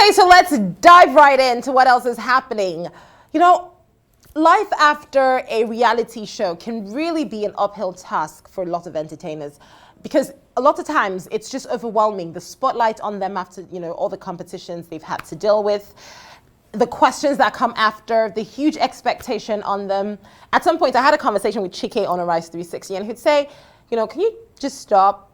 Okay, so let's dive right into what else is happening. You know, life after a reality show can really be an uphill task for a lot of entertainers because a lot of times it's just overwhelming. The spotlight on them after, all the competitions they've had to deal with, the questions that come after, the huge expectation on them. At some point, I had a conversation with Kpee on Arise 360, and he'd say, can you just stop,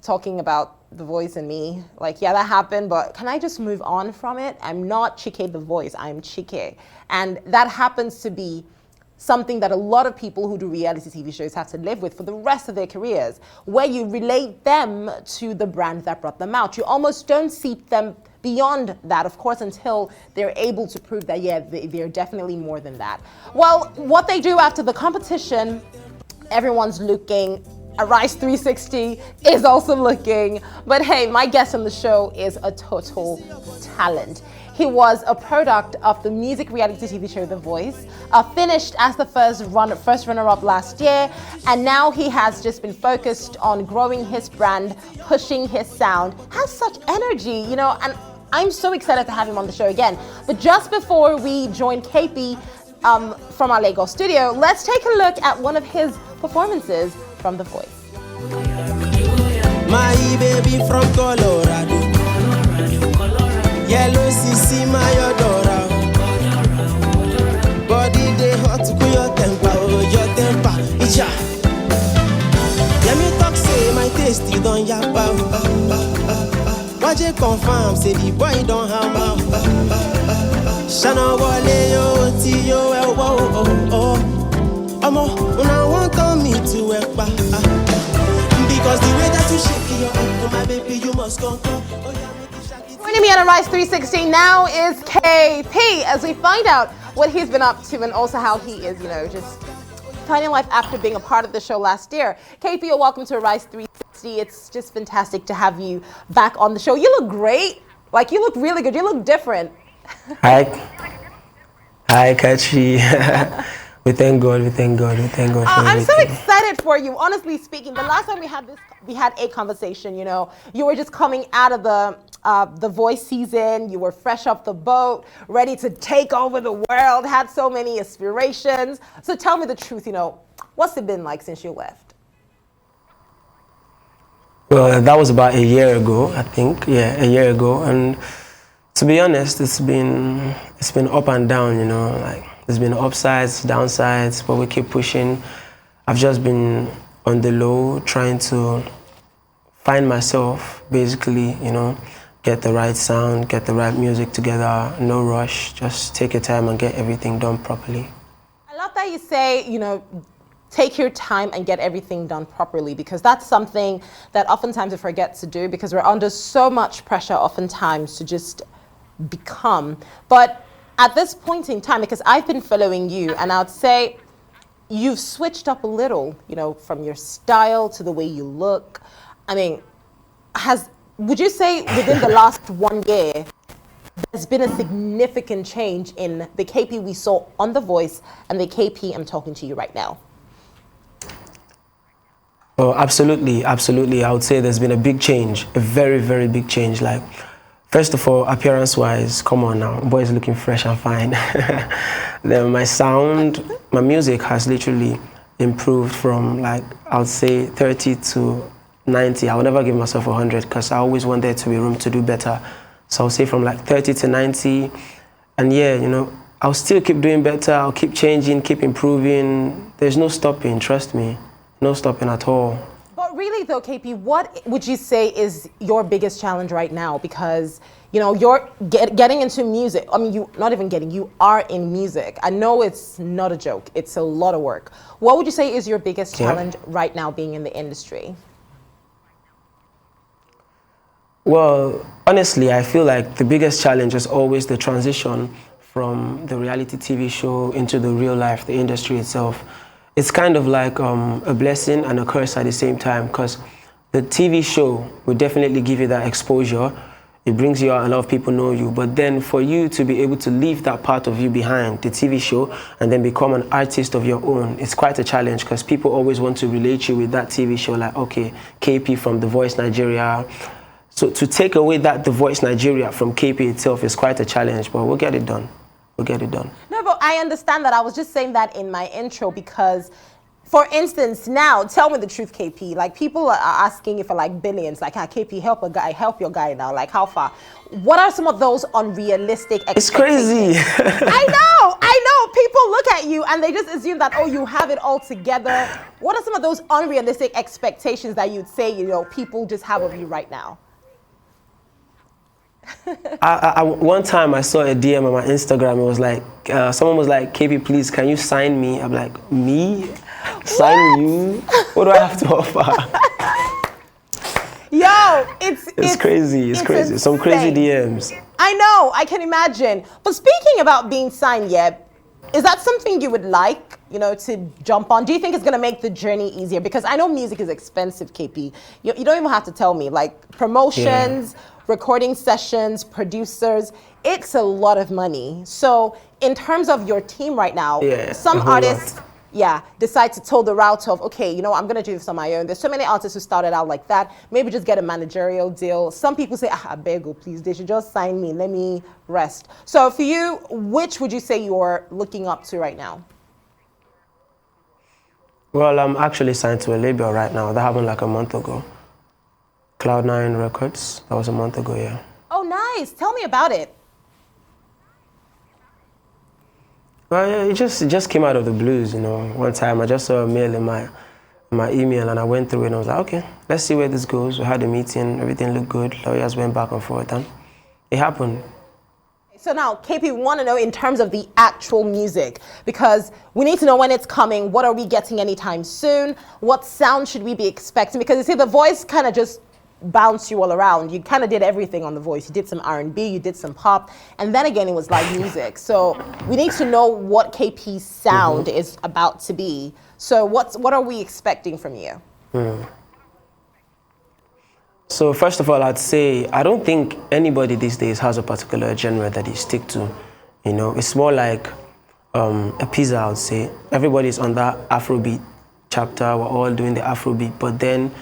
talking about The Voice and me? Like, yeah, that happened, but can I just move on from it? I'm not Kpee The Voice, I'm Kpee. And that happens to be something that a lot of people who do reality TV shows have to live with for the rest of their careers, where you relate them to the brand that brought them out. You almost don't see them beyond that, of course, until they're able to prove that, yeah, they're definitely more than that. Well, what they do after the competition, everyone's looking. Arise 360 is also looking. But hey, my guest on the show is a total talent. He was a product of the music reality TV show The Voice, finished as the first runner-up last year, and now he has just been focused on growing his brand, pushing his sound, has such energy, and I'm so excited to have him on the show again. But just before we join Kpee from our Lagos studio, let's take a look at one of his performances from The Voice. My baby from Colorado, yellow CC my odora, body they hot to your temper, itcha. Let me talk say my taste you don't yapa. What you confirm say the boy don't have Shana wale yo ti yo oh. Amo, una want me to because the way that you shake your my baby, you must come. Joining me on Arise 360 now is Kpee, as we find out what he's been up to and also how he is, just finding life after being a part of the show last year. Kpee, welcome to Arise 360. It's just fantastic to have you back on the show. You look great. Like, you look really good. You look different. Hi, Kpee. We thank God for I'm so everything. excited for you, honestly speaking. The last time we had a conversation, you were just coming out of the Voice season. You were fresh off the boat, ready to take over the world, had so many aspirations. So tell me the truth, what's it been like since you left? Well, that was about a year ago, I think. Yeah, a year ago. And to be honest, it's been up and down, like there's been upsides, downsides, but we keep pushing. I've just been on the low, trying to find myself, basically, get the right sound, get the right music together, no rush, just take your time and get everything done properly. I love that you say, take your time and get everything done properly, because that's something that oftentimes we forget to do because we're under so much pressure oftentimes to just become. But at this point in time, because I've been following you, and I would say you've switched up a little, from your style to the way you look. I mean, would you say within the last 1 year, there's been a significant change in the Kpee we saw on The Voice and the Kpee I'm talking to you right now? Oh, absolutely. I would say there's been a big change, a very, very big change. Like, first of all, appearance-wise, come on now, boy's looking fresh and fine. Then my sound, my music has literally improved from, like, I would say 30 to 90. I will never give myself 100 because I always want there to be room to do better. So I'll say from like 30 to 90. And yeah, I'll still keep doing better. I'll keep changing, keep improving. There's no stopping, trust me. No stopping at all. But really though, Kpee, what would you say is your biggest challenge right now? Because, you're getting into music. I mean, you are in music. I know it's not a joke. It's a lot of work. What would you say is your biggest challenge right now being in the industry? Well, honestly, I feel like the biggest challenge is always the transition from the reality TV show into the real life, the industry itself. It's kind of like a blessing and a curse at the same time, because the TV show will definitely give you that exposure. It brings you out, a lot of people know you, but then for you to be able to leave that part of you behind, the TV show, and then become an artist of your own, it's quite a challenge because people always want to relate you with that TV show, like, okay, Kpee from The Voice Nigeria. So to take away that The Voice Nigeria from Kpee itself is quite a challenge, but we'll get it done. We'll get it done. No, but I understand that. I was just saying that in my intro because, for instance, now, tell me the truth, Kpee. Like, people are asking you for like billions. Like, Kpee, help a guy, help your guy now. Like, how far? What are some of those unrealistic expectations? It's crazy. I know. People look at you and they just assume that, oh, you have it all together. What are some of those unrealistic expectations that you'd say, you know, people just have of you right now? One time I saw a DM on my Instagram. It was like, someone was like, Kpee, please, can you sign me? I'm like, me? Sign you? What do I have to offer? Yo, it's crazy. It's crazy. Insane. Some crazy DMs. I know, I can imagine. But speaking about being signed, is that something you would like, you know, to jump on? Do you think it's going to make the journey easier? Because I know music is expensive, Kpee. You don't even have to tell me. Like, promotions, recording sessions, producers, it's a lot of money. So in terms of your team right now, some artists decide to toe the route of, okay, you know, I'm going to do this on my own. There's so many artists who started out like that. Maybe just get a managerial deal. Some people say, I beg you, please, they should just sign me. Let me rest. So for you, which would you say you're looking up to right now? Well, I'm actually signed to a label right now. That happened like a month ago. Cloud9 Records. That was a month ago, yeah. Oh, nice. Tell me about it. Well, it just came out of the blues, you know. One time I just saw a mail in my email and I went through it and I was like, okay, let's see where this goes. We had a meeting, everything looked good. Lawyers went back and forth and it happened. So now, Kpee, we want to know in terms of the actual music, because we need to know when it's coming. What are we getting anytime soon? What sound should we be expecting? Because you see, The Voice kind of just bounced you all around. You kind of did everything on The Voice. You did some R&B, you did some pop, and then again, it was live music. So we need to know what Kpee's sound is about to be. So what are we expecting from you? So first of all, I'd say I don't think anybody these days has a particular genre that they stick to. You know, it's more like a pizza, I would say. Everybody's on that Afrobeat chapter. We're all doing the Afrobeat, but then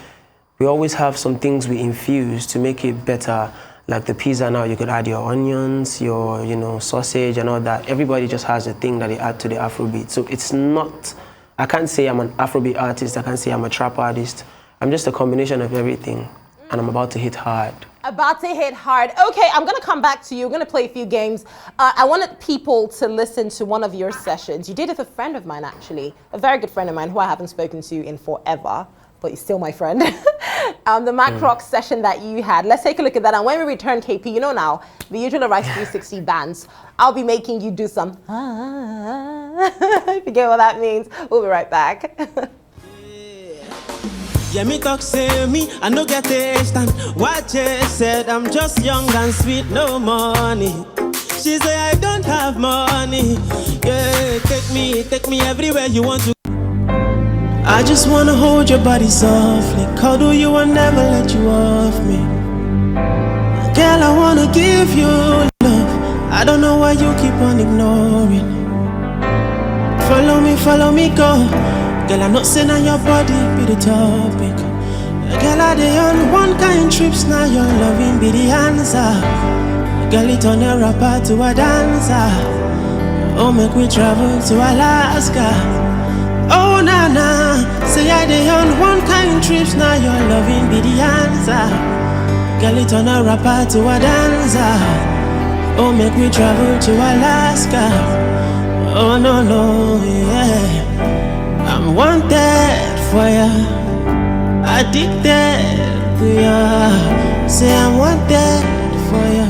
we always have some things we infuse to make it better. Like the pizza now, you could add your onions, your sausage and all that. Everybody just has a thing that they add to the Afrobeat. So it's not, I can't say I'm an Afrobeat artist. I can't say I'm a trap artist. I'm just a combination of everything. And I'm about to hit hard. About to hit hard. Okay, I'm going to come back to you. We're going to play a few games. I wanted people to listen to one of your sessions. You did it with a friend of mine, actually. A very good friend of mine who I haven't spoken to in forever, but he's still my friend. The Mac Rock session that you had. Let's take a look at that. And when we return, Kpee, you know now, the usual Rice 360 bands, I'll be making you do some, if you get what that means. We'll be right back. Yeah, me talk say me, I no get taste and what you said, I'm just young and sweet, no money. She say I don't have money. Yeah, take me everywhere you want to. I just wanna hold your body softly, cuddle you and never let you off me. Girl, I wanna give you love. I don't know why you keep on ignoring. Follow me, go. Girl, I'm not saying on your body be the topic. Girl, I dey on one kind trips, now your loving be the answer. Girl, it on a rapper to a dancer. Oh, make we travel to Alaska. Oh, nah, say I dey on one kind trips, now your loving be the answer. Girl, it on a rapper to a dancer. Oh, make we travel to Alaska. Oh, no, yeah. I'm wanted for ya, addicted to ya. Say I'm wanted for ya,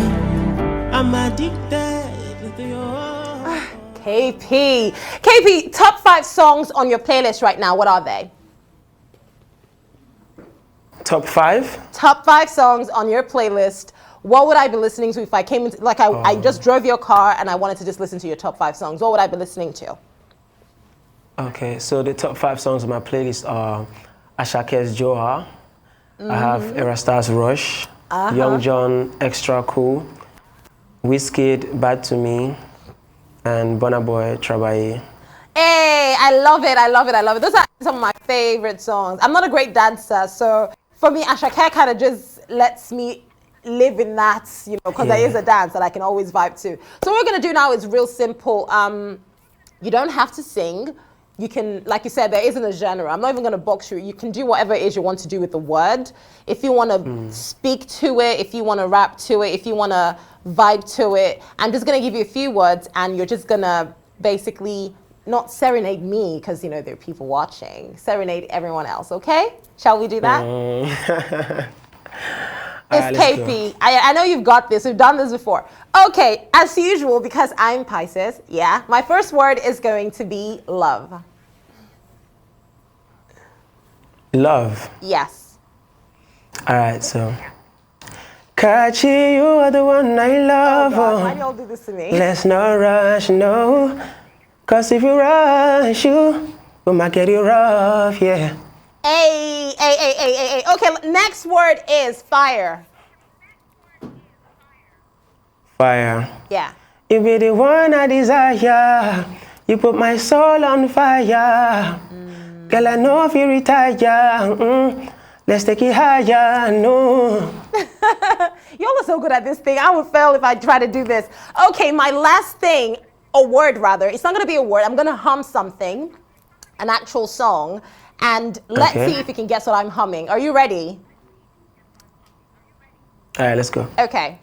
I'm addicted to ya. Kpee, top 5 songs on your playlist right now, what are they? Top 5? Top 5 songs on your playlist. What would I be listening to if I came into, like I just drove your car and I wanted to just listen to your top 5 songs? What would I be listening to? Okay, so the top 5 songs on my playlist are Ashake's Joha, I have Erastar's Rush, Young John, Extra Cool, Wizkid, Bad to Me, and Burna Boy, Trabaye. Hey, I love it. Those are some of my favorite songs. I'm not a great dancer, so for me, Ashake kind of just lets me live in that, you know, because there is a dance that I can always vibe to. So what we're going to do now is real simple. You don't have to sing. You can, like you said, there isn't a genre. I'm not even going to box you. You can do whatever it is you want to do with the word. If you want to speak to it, if you want to rap to it, if you want to vibe to it, I'm just going to give you a few words and you're just going to basically not serenade me because, you know, there are people watching. Serenade everyone else, okay? Shall we do that? It's Kpee. I know you've got this. We've done this before. Okay, as usual, because I'm Pisces, yeah, my first word is going to be love. Love. Yes. All right, so. Kachi, you are the one I love. Oh God, why do y'all do this to me? Let's not rush, no. Cause if you rush, we might get it rough, yeah. Hey. Okay, next word is fire. Fire. Yeah. You be the one I desire. You put my soul on fire. Girl, I know if you retire. Let's take it higher, no. Y'all are so good at this thing. I would fail if I try to do this. Okay, my last thing, a word rather. It's not going to be a word. I'm going to hum something, an actual song. And let's see if you can guess what I'm humming. Are you ready? All right, let's go. Okay.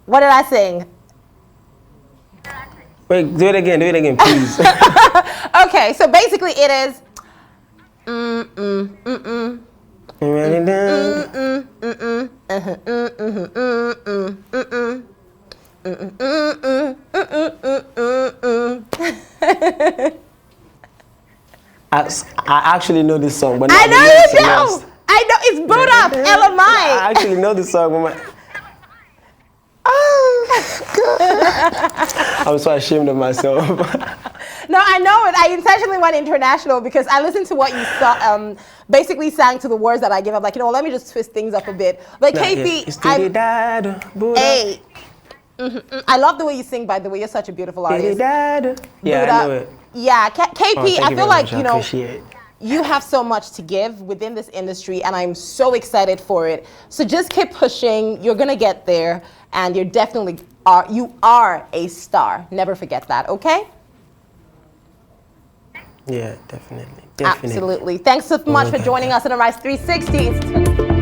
What did I sing? Wait, do it again, please. Okay, so basically it is. You ready then? I actually know this song, but I know you do. I know it's boot up, LMI. I actually know this song, but I'm so ashamed of myself. No, I know it. I intentionally went international because I listened to what you basically sang to the words that I give. I'm like, you know, let me just twist things up a bit. But Kpee, I love the way you sing, by the way. You're such a beautiful artist. Yeah, I know it. Yeah, Kpee, I feel like, you know, appreciate it. You have so much to give within this industry, and I'm so excited for it. So just keep pushing. You're going to get there, and you are a star. Never forget that, okay? Yeah, definitely. Absolutely. Thanks so much for joining us on Arise 360.